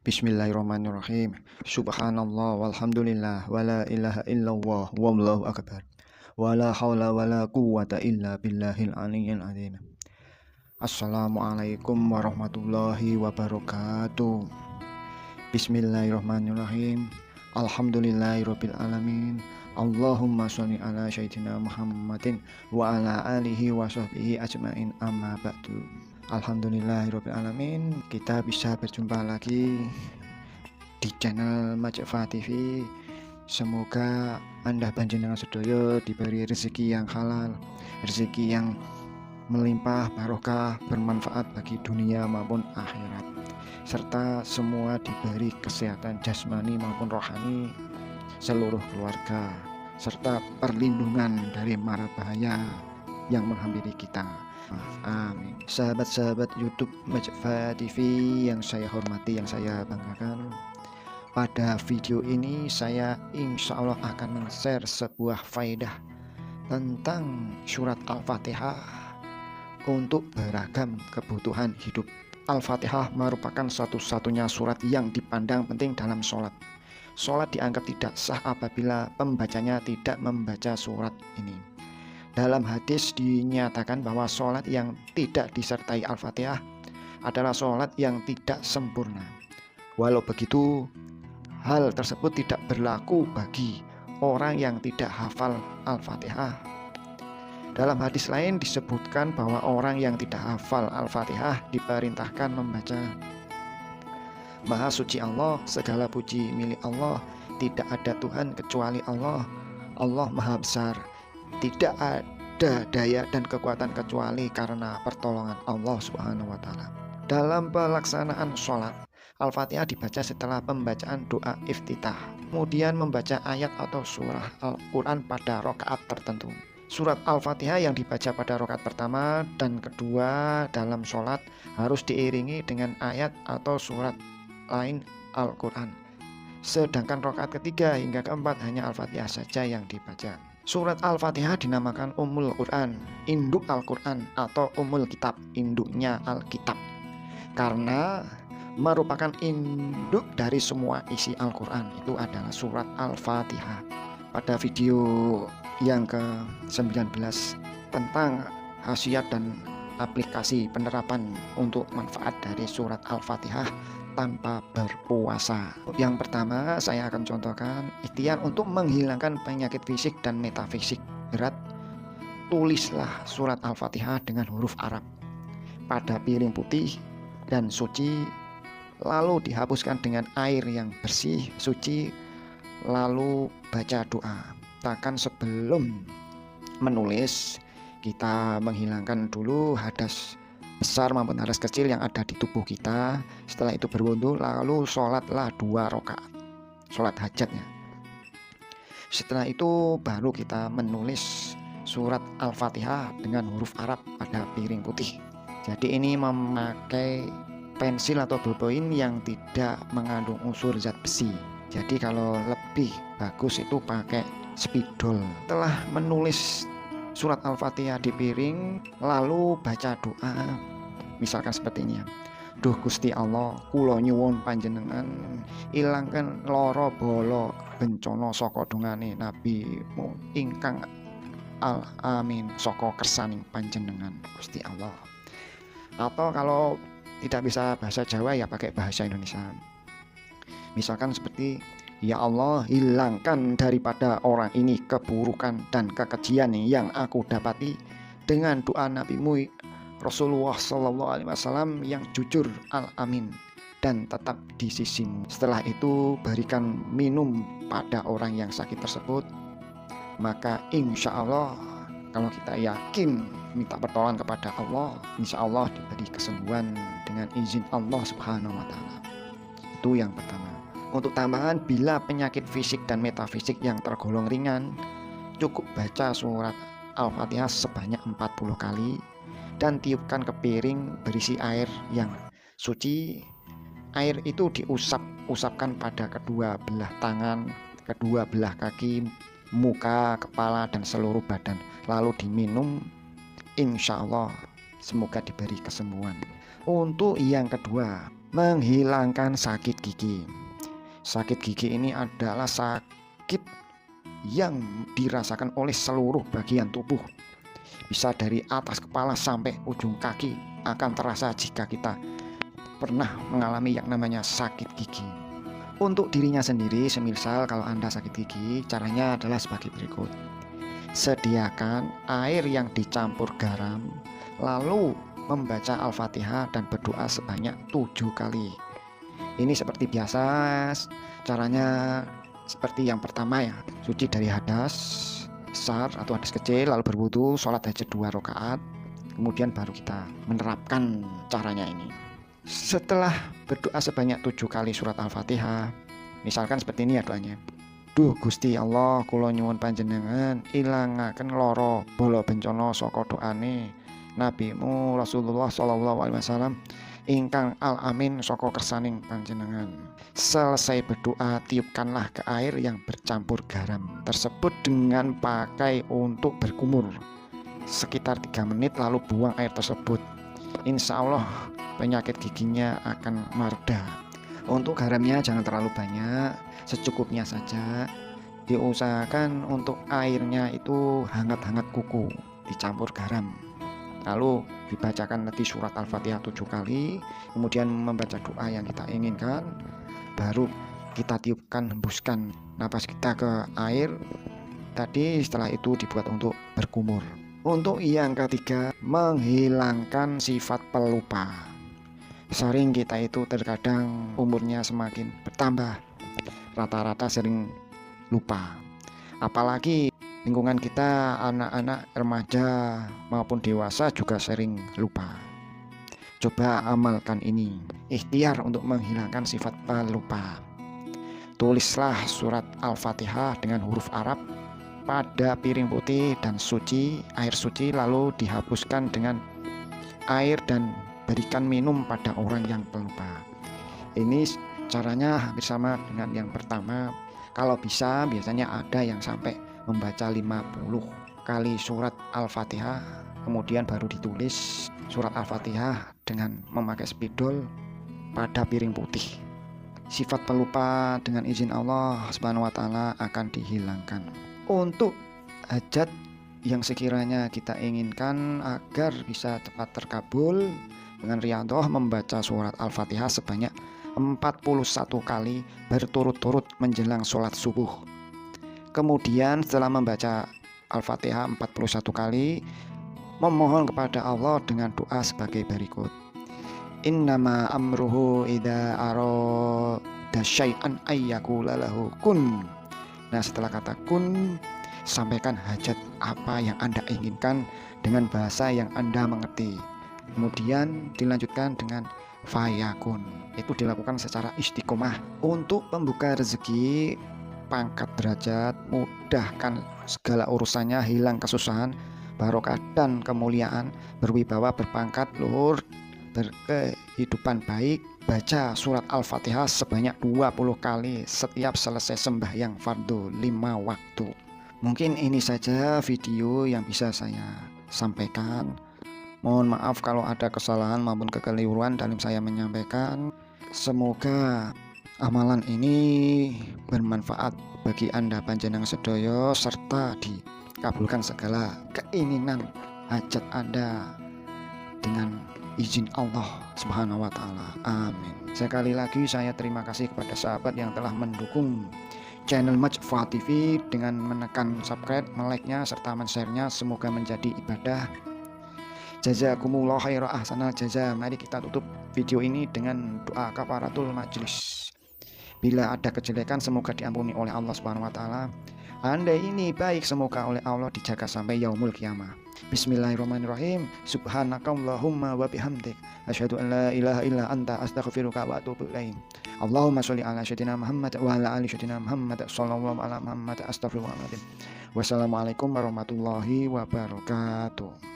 Bismillahirrahmanirrahim. Subhanallah walhamdulillah wala ilaha illallah wallahu akbar. Wala haula wala quwwata illa billahil aliyyil azim. Assalamualaikum warahmatullahi wabarakatuh. Bismillahirrahmanirrahim. Alhamdulillahirabbil alamin. Allahumma sholli ala sayyidina Muhammadin wa ala alihi wa sahbihi ajmain, amma ba'du. Alhamdulillahirabbil alamin. Kita bisa berjumpa lagi di channel Majfa TV. Semoga Anda panjenengan sedaya diberi rezeki yang halal, rezeki yang melimpah, barokah, bermanfaat bagi dunia maupun akhirat, serta semua diberi kesehatan jasmani maupun rohani, seluruh keluarga, serta perlindungan dari mara bahaya yang menghampiri kita. Amin. Sahabat-sahabat YouTube Majfa TV yang saya hormati, yang saya banggakan, pada video ini saya insya Allah akan men-share sebuah faedah tentang surat Al-Fatihah untuk beragam kebutuhan hidup. Al-Fatihah merupakan satu-satunya surat yang dipandang penting dalam sholat. Sholat dianggap tidak sah apabila pembacanya tidak membaca surat ini. Dalam hadis dinyatakan bahwa sholat yang tidak disertai Al-Fatihah adalah sholat yang tidak sempurna. Walau begitu, hal tersebut tidak berlaku bagi orang yang tidak hafal Al-Fatihah. Dalam hadis lain disebutkan bahwa orang yang tidak hafal Al-Fatihah diperintahkan membaca: Maha suci Allah, segala puji milik Allah, tidak ada Tuhan kecuali Allah, Allah Maha besar, tidak ada daya dan kekuatan kecuali karena pertolongan Allah Subhanahu wa Ta'ala. Dalam pelaksanaan sholat, Al-Fatihah dibaca setelah pembacaan doa iftitah, kemudian membaca ayat atau surah Al-Quran pada rakaat tertentu. Surat Al-Fatihah yang dibaca pada rakaat pertama dan kedua dalam sholat harus diiringi dengan ayat atau surat lain Al-Quran. Sedangkan rakaat ketiga hingga keempat hanya Al-Fatihah saja yang dibaca. Surat Al-Fatihah dinamakan Ummul Quran, induk Al-Quran, atau Ummul Kitab, induknya Alkitab, karena merupakan induk dari semua isi Al-Quran. Itu adalah surat Al-Fatihah. Pada video yang ke-19 tentang khasiat dan aplikasi penerapan untuk manfaat dari surat Al-Fatihah tanpa berpuasa. Yang pertama, saya akan contohkan ikhtiar untuk menghilangkan penyakit fisik dan metafisik berat. Tulislah surat Al-Fatihah dengan huruf Arab pada piring putih dan suci, lalu dihapuskan dengan air yang bersih, suci, lalu baca doa. Bahkan sebelum menulis, kita menghilangkan dulu hadas besar maupun hadas kecil yang ada di tubuh kita. Setelah itu berwudu, lalu sholatlah 2 rakaat, sholat hajatnya. Setelah itu baru kita menulis surat Al-Fatihah dengan huruf Arab pada piring putih. Jadi ini memakai pensil atau ballpoint yang tidak mengandung unsur zat besi. Jadi kalau lebih bagus itu pakai spidol. Setelah menulis surat Al-Fatihah di piring, lalu baca doa, misalkan seperti ini: Duh Gusti Allah, kula nyuwun panjenengan ilangkan loro bolo bencana saka dongane nabimu ingkang al-amin saka kersaning panjenengan Gusti Allah. Atau kalau tidak bisa bahasa Jawa ya pakai bahasa Indonesia. Misalkan seperti: Ya Allah, hilangkan daripada orang ini keburukan dan kekejian yang aku dapati dengan doa Nabi-Mu Rasulullah SAW yang jujur al-amin dan tetap di sisimu. Setelah itu berikan minum pada orang yang sakit tersebut, maka insya Allah kalau kita yakin minta pertolongan kepada Allah, insya Allah diberi kesembuhan dengan izin Allah Subhanahu wa Ta'ala. Itu yang pertama. Untuk tambahan, bila penyakit fisik dan metafisik yang tergolong ringan, cukup baca surat Al-Fatihah sebanyak 40 kali dan tiupkan ke piring berisi air yang suci. Air itu diusapkan pada kedua belah tangan, kedua belah kaki, muka, kepala, dan seluruh badan, lalu diminum. Insya Allah semoga diberi kesembuhan. Untuk yang kedua, menghilangkan sakit gigi. Sakit gigi ini adalah sakit yang dirasakan oleh seluruh bagian tubuh, bisa dari atas kepala sampai ujung kaki akan terasa jika kita pernah mengalami yang namanya sakit gigi. Untuk dirinya sendiri, semisal kalau Anda sakit gigi, caranya adalah sebagai berikut. Sediakan air yang dicampur garam, lalu membaca Al-Fatihah dan berdoa sebanyak 7 kali. Ini seperti biasa, caranya seperti yang pertama ya, suci dari hadas besar atau hadas kecil, lalu berwudu, sholat hajat 2 rakaat, kemudian baru kita menerapkan caranya ini. Setelah berdoa sebanyak 7 kali surat Al-Fatihah, misalkan seperti ini ya doanya. Duh Gusti Allah, kula nyuwun panjenengan ilangaken loro bala bencana saka doane nabimu Rasulullah sallallahu alaihi wasallam ingkang al-amin saka kersaning panjenengan. Selesai berdoa, tiupkanlah ke air yang bercampur garam tersebut dengan pakai untuk berkumur sekitar 3 menit, lalu buang air tersebut. Insya Allah penyakit giginya akan mereda. Untuk garamnya jangan terlalu banyak, secukupnya saja. Diusahakan untuk airnya itu hangat-hangat kuku dicampur garam, lalu dibacakan nanti surat Al-Fatihah 7 kali, kemudian membaca doa yang kita inginkan, baru kita tiupkan, hembuskan napas kita ke air tadi. Setelah itu dibuat untuk berkumur. Untuk yang ketiga, menghilangkan sifat pelupa. Sering kita itu terkadang umurnya semakin bertambah, rata-rata sering lupa. Apalagi lingkungan kita, anak-anak, remaja maupun dewasa juga sering lupa. Coba amalkan ini, ikhtiar untuk menghilangkan sifat pelupa. Tulislah surat Al-Fatihah dengan huruf Arab pada piring putih dan suci, air suci, lalu dihapuskan dengan air dan berikan minum pada orang yang pelupa. Ini caranya hampir sama dengan yang pertama. Kalau bisa, biasanya ada yang sampai membaca 50 kali surat Al-Fatihah, kemudian baru ditulis surat Al-Fatihah dengan memakai spidol pada piring putih. Sifat pelupa dengan izin Allah Subhanahu wa taala akan dihilangkan. Untuk hajat yang sekiranya kita inginkan agar bisa cepat terkabul, dengan riyadhah membaca surat Al-Fatihah sebanyak 41 kali berturut-turut menjelang sholat subuh. Kemudian setelah membaca Al-Fatihah 41 kali, memohon kepada Allah dengan doa sebagai berikut. Innama amruhu idza arada syai'an ayyaqula lahu kun. Nah, setelah kata kun, sampaikan hajat apa yang Anda inginkan dengan bahasa yang Anda mengerti. Kemudian dilanjutkan dengan fayakun. Itu dilakukan secara istiqomah untuk pembuka rezeki, pangkat derajat, mudahkan segala urusannya, hilang kesusahan, barokah dan kemuliaan, berwibawa, berpangkat luhur, berkehidupan baik. Baca surat Al-Fatihah sebanyak 20 kali setiap selesai sembahyang fardu 5 waktu. Mungkin ini saja video yang bisa saya sampaikan. Mohon maaf kalau ada kesalahan maupun kekeliruan dalam saya menyampaikan. Semoga amalan ini bermanfaat bagi Anda panjenengan sedaya, serta dikabulkan segala keinginan hajat Anda dengan izin Allah Subhanahu wa taala. Amin. Sekali lagi saya terima kasih kepada sahabat yang telah mendukung channel Majfah TV dengan menekan subscribe, like-nya serta men-share-nya. Semoga menjadi ibadah. Jazakumullah khairan ahsanal jaza. Mari kita tutup video ini dengan doa kafaratul majlis. Bila ada kejelekan semoga diampuni oleh Allah Subhanahu wa taala. Andai ini baik semoga oleh Allah dijaga sampai yaumul kiamah. Bismillahirrahmanirrahim. Subhanakallahumma wa bihamdik asyhadu an la ilaha illa anta astaghfiruka wa atubu ilaik. Allahumma sholli ala sayyidina Muhammad wa ala ali sayyidina Muhammad sallallahu ala Muhammad astaghfirullahaladzim. Wassalamualaikum warahmatullahi wabarakatuh.